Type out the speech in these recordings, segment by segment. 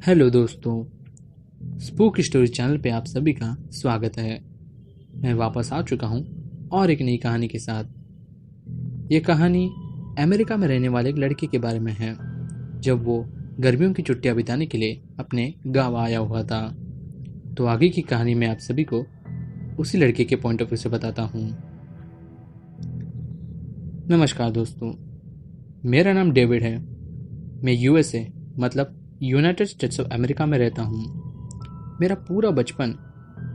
Hello दोस्तों, spook story channel पे आप सभी का स्वागत है। मैं वापस आ चुका हूँ और एक नई कहानी के साथ। ये कहानी अमेरिका में रहने वाले एक लड़के के बारे में है, जब वो गर्मियों की छुट्टियां बिताने के लिए अपने गांव आया हुआ था। तो आगे की कहानी मैं आप सभी को उसी लड़के के पॉइंट ऑफ व्यू से बताता हूँ। नमस्कार दोस्तों, मेरा नाम डेविड है। मैं यूएसए मतलब यूनाइटेड स्टेट्स ऑफ अमेरिका में रहता हूँ। मेरा पूरा बचपन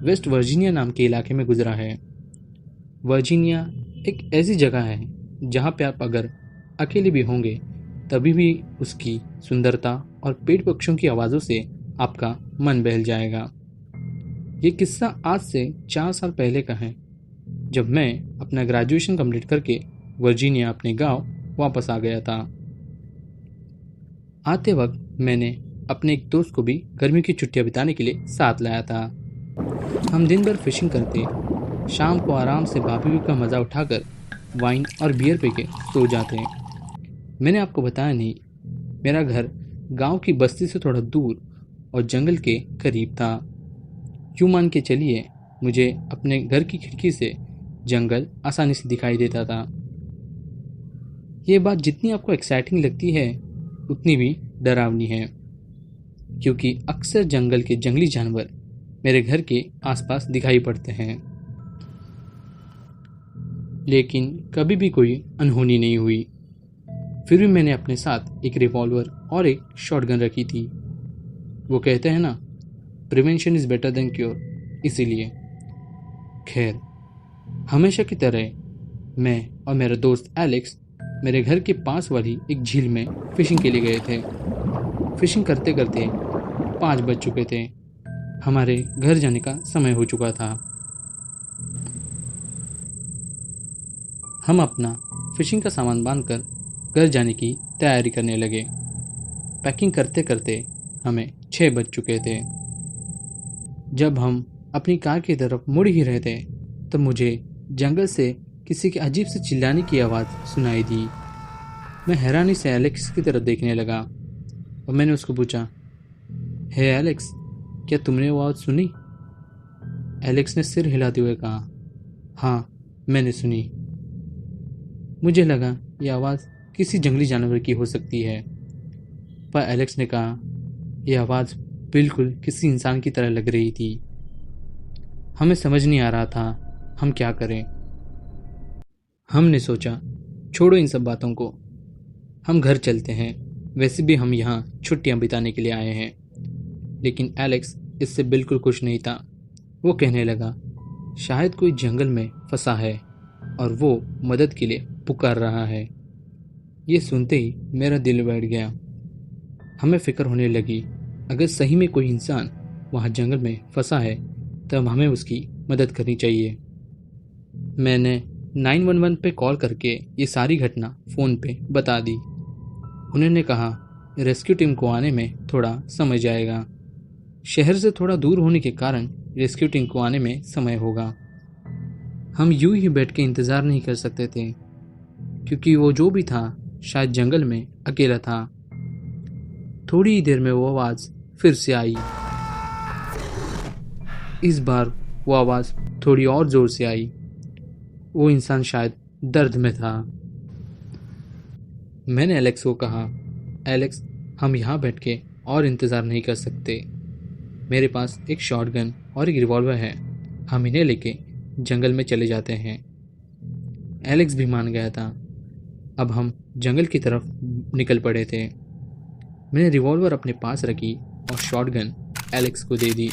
वेस्ट वर्जीनिया नाम के इलाके में गुजरा है। वर्जीनिया एक ऐसी जगह है जहाँ पे आप अगर अकेले भी होंगे तभी भी उसकी सुंदरता और पेड़ पक्षियों की आवाज़ों से आपका मन बहल जाएगा। ये किस्सा आज से 4 साल पहले का है, जब मैं अपना ग्रेजुएशन कंप्लीट करके वर्जीनिया अपने गांव वापस आ गया था। आते वक्त मैंने अपने एक दोस्त को भी गर्मी की छुट्टियां बिताने के लिए साथ लाया था। हम दिन भर फिशिंग करते, शाम को आराम से बारबेक्यू का मज़ा उठाकर वाइन और बियर पी के सो जाते। मैंने आपको बताया नहीं, मेरा घर गांव की बस्ती से थोड़ा दूर और जंगल के करीब था। यूँ मान के चलिए, मुझे अपने घर की खिड़की से जंगल आसानी से दिखाई देता था। ये बात जितनी आपको एक्साइटिंग लगती है उतनी भी डरावनी है, क्योंकि अक्सर जंगल के जंगली जानवर मेरे घर के आसपास दिखाई पड़ते हैं, लेकिन कभी भी कोई अनहोनी नहीं हुई। फिर भी मैंने अपने साथ एक रिवॉल्वर और एक शॉटगन रखी थी। वो कहते हैं ना, prevention is better than cure. इसीलिए खैर, हमेशा की तरह मैं और मेरा दोस्त एलेक्स मेरे घर के पास वाली एक झील में फिशिंग के लिए गए थे। फिशिंग करते करते 5 बज चुके थे। हमारे घर जाने का समय हो चुका था। हम अपना फिशिंग का सामान बांधकर घर जाने की तैयारी करने लगे। पैकिंग करते करते हमें 6 बज चुके थे। जब हम अपनी कार की तरफ मुड़ ही रहे थे तब मुझे जंगल से किसी के अजीब से चिल्लाने की आवाज़ सुनाई दी। मैं हैरानी से एलेक्स की तरफ देखने लगा और मैंने उसको पूछा, हे एलेक्स, क्या तुमने वो आवाज़ सुनी? एलेक्स ने सिर हिलाते हुए कहा, हाँ, मैंने सुनी। मुझे लगा यह आवाज़ किसी जंगली जानवर की हो सकती है, पर एलेक्स ने कहा, यह आवाज़ बिल्कुल किसी इंसान की तरह लग रही थी। हमें समझ नहीं आ रहा था हम क्या करें। हमने सोचा, छोड़ो इन सब बातों को, हम घर चलते हैं। वैसे भी हम यहाँ छुट्टियाँ बिताने के लिए आए हैं। लेकिन एलेक्स इससे बिल्कुल खुश नहीं था। वो कहने लगा, शायद कोई जंगल में फंसा है और वो मदद के लिए पुकार रहा है। ये सुनते ही मेरा दिल बैठ गया। हमें फिक्र होने लगी, अगर सही में कोई इंसान वहाँ जंगल में फंसा है तब हमें उसकी मदद करनी चाहिए। मैंने 911 पे कॉल करके ये सारी घटना फ़ोन पे बता दी। उन्होंने कहा, रेस्क्यू टीम को आने में थोड़ा समय जाएगा। शहर से थोड़ा दूर होने के कारण रेस्क्यू टीम को आने में समय होगा। हम यूं ही बैठ के इंतज़ार नहीं कर सकते थे, क्योंकि वो जो भी था शायद जंगल में अकेला था। थोड़ी ही देर में वो आवाज़ फिर से आई। इस बार वो आवाज़ थोड़ी और ज़ोर से आई। वो इंसान शायद दर्द में था। मैंने एलेक्स को कहा, एलेक्स, हम यहाँ बैठ के और इंतज़ार नहीं कर सकते। मेरे पास एक शॉटगन और एक रिवॉल्वर है, हम इन्हें लेके जंगल में चले जाते हैं। एलेक्स भी मान गया था। अब हम जंगल की तरफ निकल पड़े थे। मैंने रिवॉल्वर अपने पास रखी और शॉटगन एलेक्स को दे दी।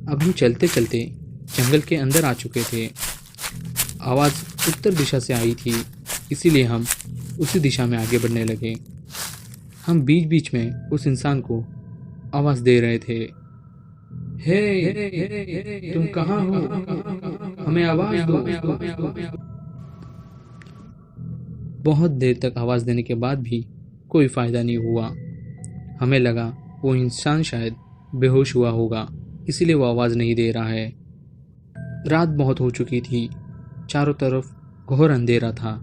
अब हम चलते चलते जंगल के अंदर आ चुके थे। आवाज़ उत्तर दिशा से आई थी, इसीलिए हम उसी दिशा में आगे बढ़ने लगे। हम बीच बीच में उस इंसान को आवाज़ दे रहे थे, हे, तुम कहाँ हो? हमें आवाज़ दो। बहुत देर तक आवाज़ देने के बाद भी कोई फ़ायदा नहीं हुआ। हमें लगा वो इंसान शायद बेहोश हुआ होगा, इसीलिए वो आवाज़ नहीं दे रहा है। रात बहुत हो चुकी थी, चारों तरफ घोर अंधेरा था।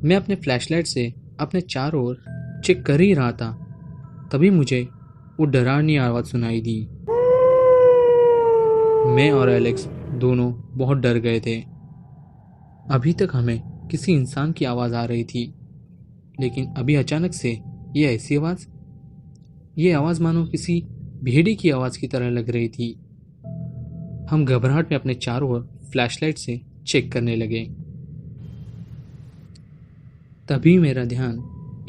मैं अपने फ्लैशलाइट से अपने चारों ओर चेक कर ही रहा था, तभी मुझे वो डरावनी आवाज़ सुनाई दी। मैं और एलेक्स दोनों बहुत डर गए थे। अभी तक हमें किसी इंसान की आवाज़ आ रही थी, लेकिन अभी अचानक से ये ऐसी आवाज़, ये आवाज़ मानो किसी भेड़ी की आवाज़ की तरह लग रही थी। हम घबराहट में अपने चारों ओर फ्लैशलाइट से चेक करने लगे। तभी मेरा ध्यान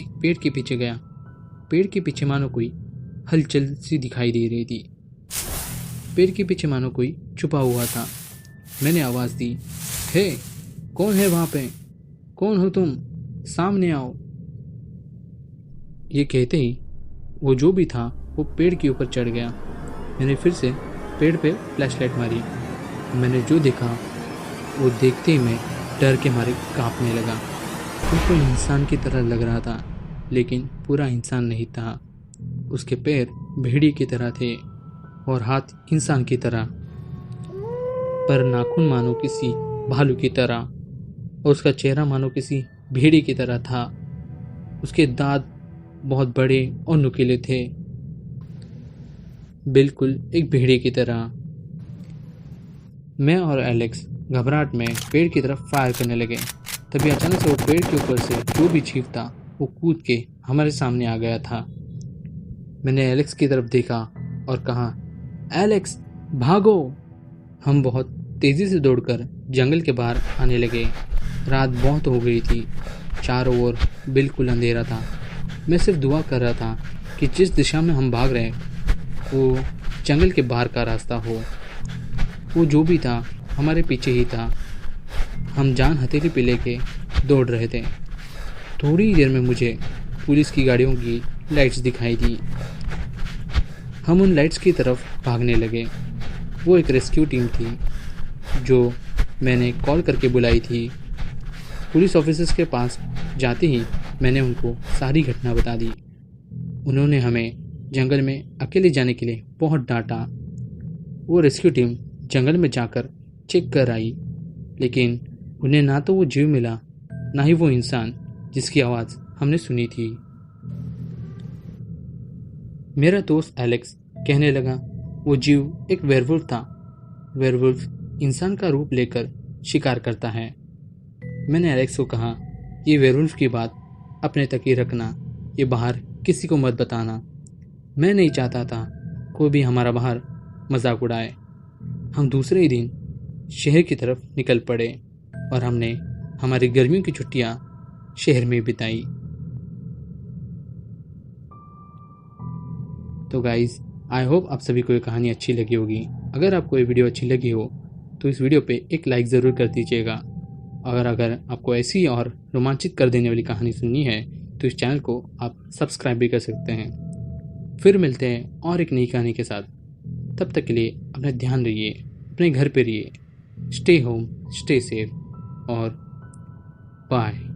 एक पेड़ के पीछे गया। पेड़ के पीछे मानो कोई हलचल सी दिखाई दे रही थी। पेड़ के पीछे मानो कोई छुपा हुआ था। मैंने आवाज़ दी, हे, कौन है वहाँ पे? कौन हो तुम? सामने आओ। ये कहते ही वो जो भी था वो पेड़ के ऊपर चढ़ गया। मैंने फिर से पेड़ पे फ्लैशलाइट मारी। मैंने जो देखा वो देखते ही मैं डर के मारे कांपने लगा। वो कोई इंसान की तरह लग रहा था, लेकिन पूरा इंसान नहीं था। उसके पैर भेड़ी की तरह थे और हाथ इंसान की तरह, पर नाखून मानो किसी भालू की तरह, और उसका चेहरा मानो किसी भेड़ी की तरह था। उसके दांत बहुत बड़े और नुकीले थे, बिल्कुल एक भेड़ी की तरह। मैं और एलेक्स घबराहट में पेड़ की तरफ फायर करने लगे। तभी अचानक से वो पेड़ के ऊपर से जो भी चीफ था वो कूद के हमारे सामने आ गया था। मैंने एलेक्स की तरफ देखा और कहा, एलेक्स, भागो। हम बहुत तेज़ी से दौड़कर जंगल के बाहर आने लगे। रात बहुत हो गई थी, चारों ओर बिल्कुल अंधेरा था। मैं सिर्फ दुआ कर रहा था कि जिस दिशा में हम भाग रहे वो जंगल के बाहर का रास्ता हो। वो जो भी था हमारे पीछे ही था। हम जान हथेली पे लेके दौड़ रहे थे। थोड़ी देर में मुझे पुलिस की गाड़ियों की लाइट्स दिखाई दी। हम उन लाइट्स की तरफ भागने लगे। वो एक रेस्क्यू टीम थी जो मैंने कॉल करके बुलाई थी। पुलिस ऑफिसर्स के पास जाते ही मैंने उनको सारी घटना बता दी। उन्होंने हमें जंगल में अकेले जाने के लिए बहुत डांटा। वो रेस्क्यू टीम जंगल में जाकर चेक कर आई, लेकिन उन्हें ना तो वो जीव मिला, ना ही वो इंसान जिसकी आवाज़ हमने सुनी थी। मेरा दोस्त एलेक्स कहने लगा, वो जीव एक वेयरवुल्फ था। वेयरवुल्फ इंसान का रूप लेकर शिकार करता है। मैंने एलेक्स को कहा, ये वेयरवुल्फ की बात अपने तक ही रखना, ये बाहर किसी को मत बताना। मैं नहीं चाहता था कोई भी हमारा बाहर मजाक उड़ाए। हम दूसरे ही दिन शहर की तरफ निकल पड़े और हमने हमारी गर्मियों की छुट्टियां शहर में बिताई। तो गाइस, आई होप आप सभी को ये कहानी अच्छी लगी होगी। अगर आपको ये वीडियो अच्छी लगी हो तो इस वीडियो पे एक लाइक ज़रूर कर दीजिएगा। और अगर आपको ऐसी और रोमांचित कर देने वाली कहानी सुननी है तो इस चैनल को आप सब्सक्राइब भी कर सकते हैं। फिर मिलते हैं और एक नई कहानी के साथ। तब तक के लिए अपना ध्यान रखिए, अपने घर पे रहिए। स्टे होम, स्टे सेफ और बाय।